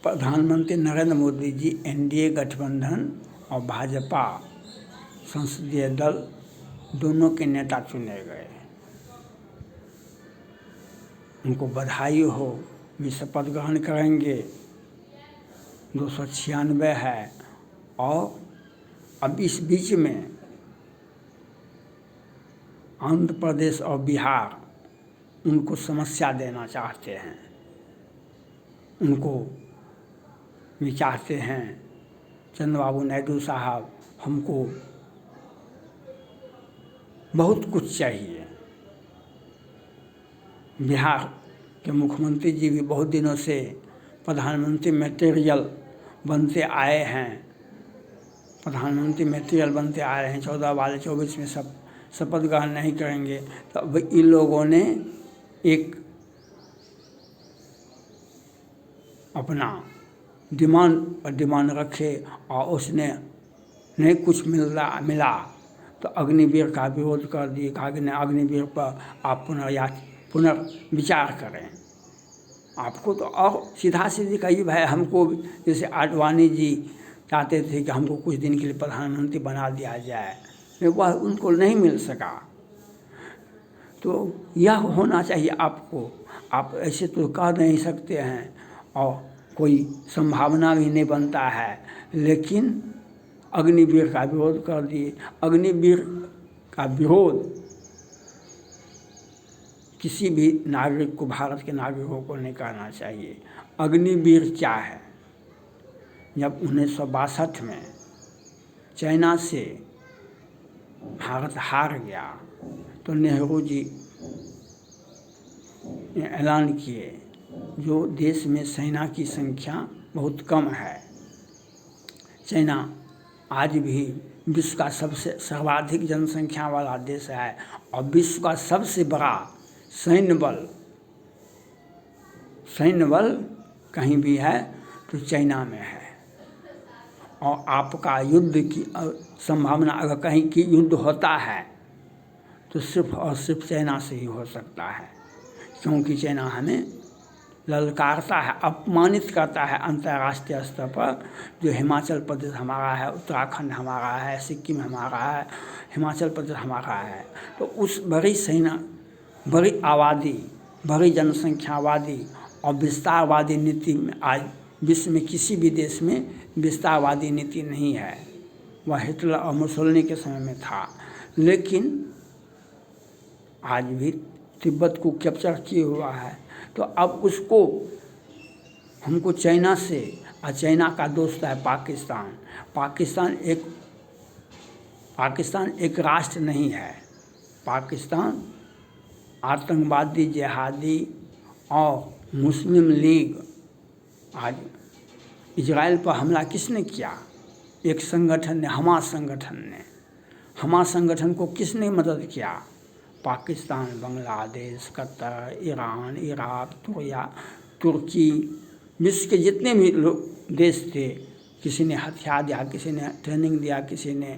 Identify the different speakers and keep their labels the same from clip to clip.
Speaker 1: प्रधानमंत्री नरेंद्र मोदी जी एनडीए गठबंधन और भाजपा संसदीय दल दोनों के नेता चुने गए। उनको बधाई हो, वे शपथ ग्रहण करेंगे। 296 है और अब इस बीच में आंध्र प्रदेश और बिहार उनको समस्या देना चाहते हैं। उनको भी चाहते हैं चंद्रबाबू नायडू साहब, हमको बहुत कुछ चाहिए। बिहार के मुख्यमंत्री जी भी बहुत दिनों से प्रधानमंत्री मटेरियल बनते आए हैं। प्रधानमंत्री मटेरियल बनते आ रहे हैं। 14 वाले 24 में सब शपथ ग्रहण नहीं करेंगे। तो अब इन लोगों ने एक अपना डिमांड रखे और उसने नहीं कुछ मिला तो अग्निवीर का विरोध कर दिए। कहा कि नहीं, अग्निवीर पर आप पुनर्विचार करें। आपको तो और सीधा सीधी कही भाई, हमको जैसे आडवाणी जी चाहते थे कि हमको कुछ दिन के लिए प्रधानमंत्री बना दिया जाए, वह उनको नहीं मिल सका। तो यह होना चाहिए आपको। आप ऐसे तो कह नहीं सकते हैं और कोई संभावना भी नहीं बनता है, लेकिन अग्निवीर का विरोध कर दिए। अग्निवीर का विरोध किसी भी नागरिक को, भारत के नागरिकों को नहीं करना चाहिए। अग्निवीर क्या है? जब 1962 में चाइना से भारत हार गया तो नेहरू जी ने ऐलान किए, जो देश में सेना की संख्या बहुत कम है। चाइना आज भी विश्व का सबसे सर्वाधिक जनसंख्या वाला देश है और विश्व का सबसे बड़ा सैन्य बल कहीं भी है तो चाइना में है। और आपका युद्ध की संभावना अगर कहीं की युद्ध होता है तो सिर्फ और सिर्फ चाइना से ही हो सकता है, क्योंकि चाइना हमें ललकारता है, अपमानित करता है अंतर्राष्ट्रीय स्तर पर। जो हिमाचल प्रदेश हमारा है, उत्तराखंड हमारा है, सिक्किम हमारा है, हिमाचल प्रदेश हमारा है, तो उस बड़ी सेना, बड़ी आबादी, बड़ी जनसंख्यावादी और विस्तारवादी नीति में आज विश्व में किसी भी देश में विस्तारवादी नीति नहीं है। वह हिटलर और मुसोलिनी के समय में था, लेकिन आज भी तिब्बत को कैप्चर किए हुआ है। तो अब उसको हमको चाइना से, और चाइना का दोस्त है पाकिस्तान। पाकिस्तान एक राष्ट्र नहीं है। पाकिस्तान आतंकवादी, जिहादी और मुस्लिम लीग। आज इजराइल पर हमला किसने किया? एक संगठन ने, हमास संगठन को किसने मदद किया? Pakistan, Bangladesh, Qatar, Iran, Iraq, तुर्की, विश्व के जितने भी लोग देश थे, किसी ने हथियार दिया, किसी ने ट्रेनिंग दिया, किसी ने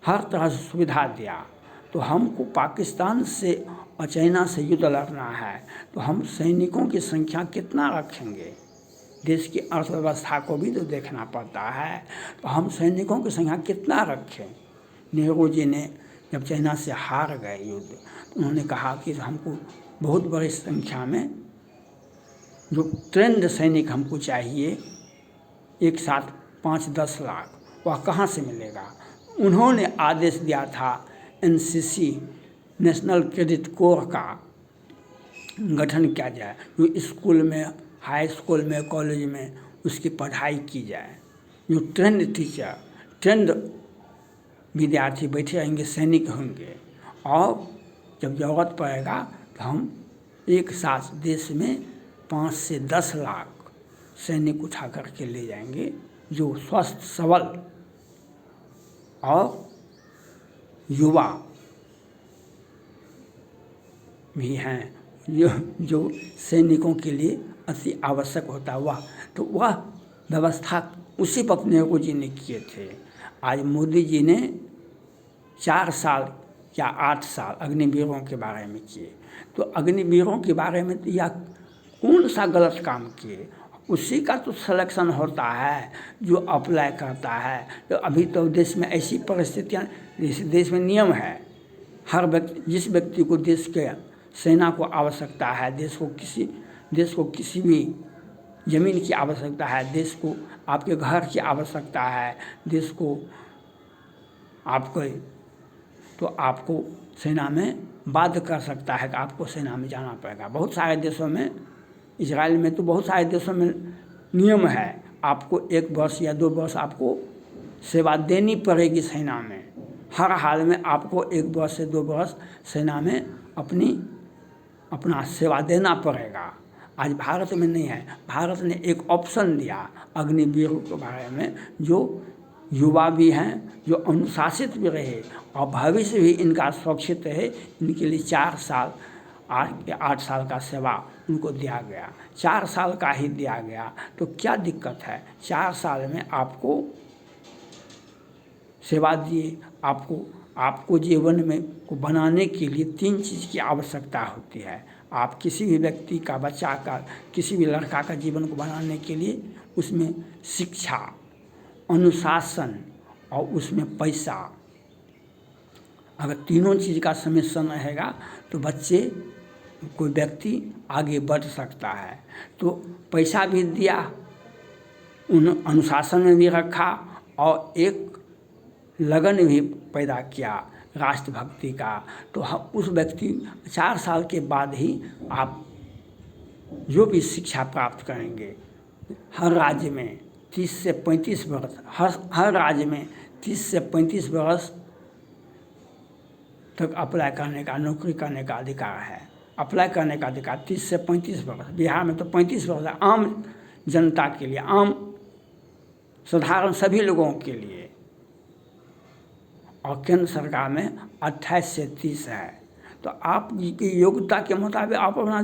Speaker 1: हर तरह से सुविधा दिया। तो हमको पाकिस्तान से और चाइना से युद्ध लड़ना है तो हम सैनिकों की संख्या कितना रखेंगे? देश की अर्थव्यवस्था को भी तो देखना पड़ता है। तो हम सैनिकों की संख्या कितना रखें? नेहरू जी ने जब चाइना से हार गए युद्ध, तो उन्होंने कहा कि हमको बहुत बड़ी संख्या में जो ट्रेंड सैनिक हमको चाहिए, एक साथ 5-10 लाख, वह कहाँ से मिलेगा? उन्होंने आदेश दिया था एनसीसी, नेशनल कैडेट कोर का गठन किया जाए, जो स्कूल में, हाई स्कूल में, कॉलेज में उसकी पढ़ाई की जाए। जो ट्रेंड टीचर, ट्रेंड विद्यार्थी बैठे रहेंगे, सैनिक होंगे, और जब ज़रूरत पड़ेगा तो हम एक साथ देश में 5 से 10 लाख सैनिक उठा करके ले जाएंगे, जो स्वस्थ, सबल और युवा भी हैं, जो सैनिकों के लिए अति आवश्यक होता है। वह व्यवस्था उसी वक्त नेहरू जी ने किए थे। आज मोदी जी ने 4 साल या 8 साल अग्निवीरों के बारे में किए। तो अग्निवीरों के बारे में या कौन सा गलत काम किए, उसी का तो सिलेक्शन होता है जो अप्लाई करता है। तो अभी तो देश में ऐसी परिस्थितियाँ, इस देश में नियम है, हर व्यक्ति, जिस व्यक्ति को देश के सेना को आवश्यकता है, देश को किसी भी ज़मीन की आवश्यकता है, देश को आपके घर की आवश्यकता है, देश को आपको, तो आपको सेना में बाध्य कर सकता है कि आपको सेना में जाना पड़ेगा। बहुत सारे देशों में, इजराइल में तो बहुत सारे देशों में नियम है, आपको 1 वर्ष या 2 वर्ष आपको सेवा देनी पड़ेगी सेना में। हर हाल में आपको 1 वर्ष से 2 वर्ष सेना में अपना सेवा देना पड़ेगा। आज भारत में नहीं है। भारत ने एक ऑप्शन दिया अग्निवीरों के बारे में, जो युवा भी हैं, जो अनुशासित भी रहे और भविष्य भी इनका सुरक्षित रहे, इनके लिए 4 साल 8 साल का सेवा उनको दिया गया। 4 साल का ही दिया गया, तो क्या दिक्कत है? 4 साल में आपको सेवा दिए। आपको जीवन में को बनाने के लिए 3 चीज़ की आवश्यकता होती है। आप किसी भी व्यक्ति का, बच्चा का, किसी भी लड़का का जीवन को बनाने के लिए उसमें शिक्षा, अनुशासन और उसमें पैसा, अगर तीनों चीज़ का सम्मिश्रण रहेगा तो कोई व्यक्ति आगे बढ़ सकता है। तो पैसा भी दिया, अनुशासन में भी रखा और एक लगन भी पैदा किया राष्ट्रभक्ति का। तो उस व्यक्ति 4 साल के बाद ही आप जो भी शिक्षा प्राप्त करेंगे, हर राज्य में 30 से 35 वर्ष, हर राज्य में 30 से 35 वर्ष तक अप्लाई करने का, नौकरी करने का अधिकार है। अप्लाई करने का अधिकार 30 से 35 वर्ष, बिहार में तो 35 वर्ष है, आम जनता के लिए, आम साधारण सभी लोगों के लिए। और केंद्र सरकार में 28 से 30 है। तो आपकी योग्यता के मुताबिक आप अपना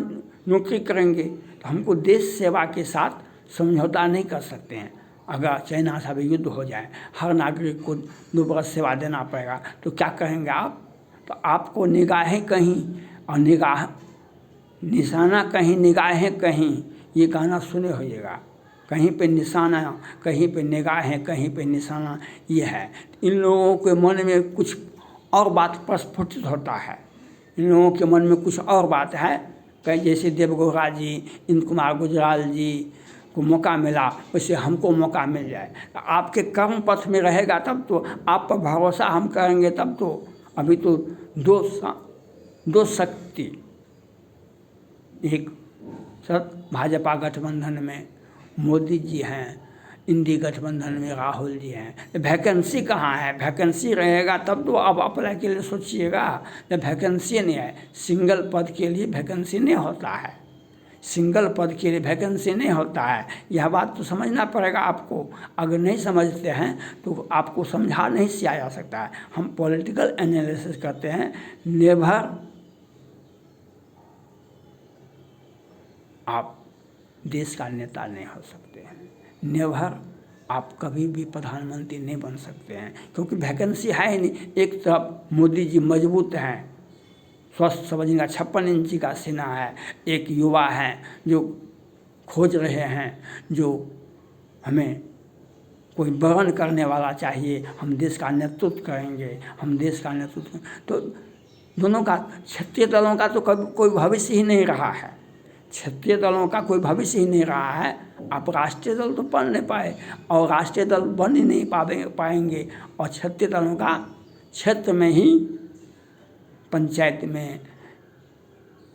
Speaker 1: नौकरी करेंगे, तो हमको देश सेवा के साथ समझौता नहीं कर सकते हैं। अगर चाइना से भी युद्ध हो जाए, हर नागरिक को 2 वर्ष सेवा देना पड़ेगा, तो क्या करेंगे आप? तो आपको निगाहें कहीं और निशाना कहीं, निगाहें कहीं, ये गाना सुने होइएगा। कहीं पे निशाना, कहीं पे निगाहें, कहीं पे निशाना, ये है। इन लोगों के मन में कुछ और बात प्रस्फुटित होता है। इन लोगों के मन में कुछ और बात है। कहीं जैसे देवगौड़ा जी, इंद्र कुमार गुजराल जी को मौका मिला, वैसे हमको मौका मिल जाए। आपके कर्म पथ में रहेगा तब तो, आप पर भरोसा हम करेंगे तब तो। अभी तो दो शक्ति, एक भाजपा गठबंधन में मोदी जी हैं, इंडी गठबंधन में राहुल जी हैं। वैकेंसी कहाँ है? वैकेंसी रहेगा तब तो अब अप्लाई के लिए सोचिएगा। जब वैकेंसी नहीं है, सिंगल पद के लिए वैकेंसी नहीं होता है, सिंगल पद के लिए वैकेंसी नहीं होता है। यह बात तो समझना पड़ेगा आपको। अगर नहीं समझते हैं तो आपको समझा नहीं सिया जा सकता है। हम पॉलिटिकल एनालिसिस करते हैं। नेवर आप देश का नेता नहीं हो सकते हैं, नेवर आप कभी भी प्रधानमंत्री नहीं बन सकते हैं, क्योंकि वैकेंसी है ही नहीं। एक तरफ मोदी जी मजबूत हैं, स्वस्थ समझिएगा, 56 इंची का सीना है। एक युवा हैं जो खोज रहे हैं, जो हमें कोई वर्ण करने वाला चाहिए, हम देश का नेतृत्व करेंगे, हम देश का नेतृत्व। तो दोनों का, क्षेत्रीय दलों का तो कभी कोई भविष्य ही नहीं रहा है, क्षेत्रीय दलों का कोई भविष्य ही नहीं रहा है। आप राष्ट्रीय दल तो बन नहीं पाए, और राष्ट्रीय दल बन ही नहीं पाएंगे। और क्षेत्रीय दलों का क्षेत्र में ही, पंचायत में,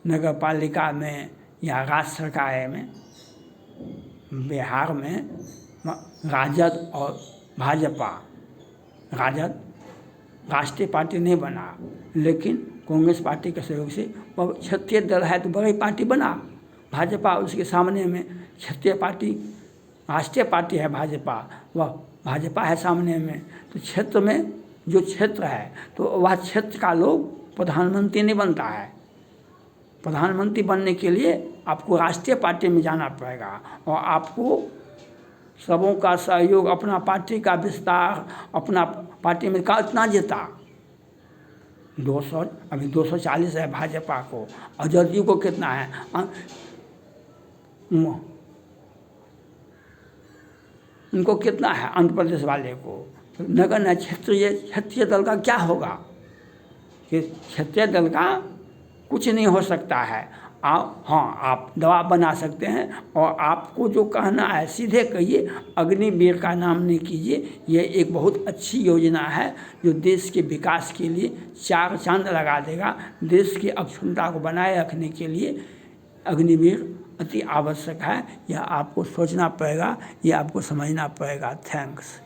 Speaker 1: नगर पालिका में या राज्य सरकार में, बिहार में राजद और भाजपा, राजद राष्ट्रीय पार्टी नहीं बना, लेकिन कांग्रेस पार्टी के सहयोग से वह क्षेत्रीय दल है तो बड़ी पार्टी बना। भाजपा उसके सामने में, क्षेत्रीय पार्टी राष्ट्रीय पार्टी है भाजपा, वह भाजपा है सामने में। तो क्षेत्र में जो क्षेत्र है, तो वह क्षेत्र का लोग प्रधानमंत्री नहीं बनता है। प्रधानमंत्री बनने के लिए आपको राष्ट्रीय पार्टी में जाना पड़ेगा, और आपको सबों का सहयोग, अपना पार्टी का विस्तार, अपना पार्टी में कितना जीता, 200, अभी 240 है भाजपा को, और जदयू को कितना है, उनको कितना है आंध्र प्रदेश वाले को। तो नगण्य क्षत्रिय दल का क्या होगा कि क्षत्रिय दल का कुछ नहीं हो सकता है। आप हाँ, आप दबाव बना सकते हैं और आपको जो कहना है सीधे कहिए, अग्निवीर का नाम नहीं कीजिए। ये एक बहुत अच्छी योजना है जो देश के विकास के लिए चार चांद लगा देगा। देश की अखंडता को बनाए रखने के लिए अग्निवीर अति आवश्यक है। यह आपको सोचना पड़ेगा, यह आपको समझना पड़ेगा। थैंक्स।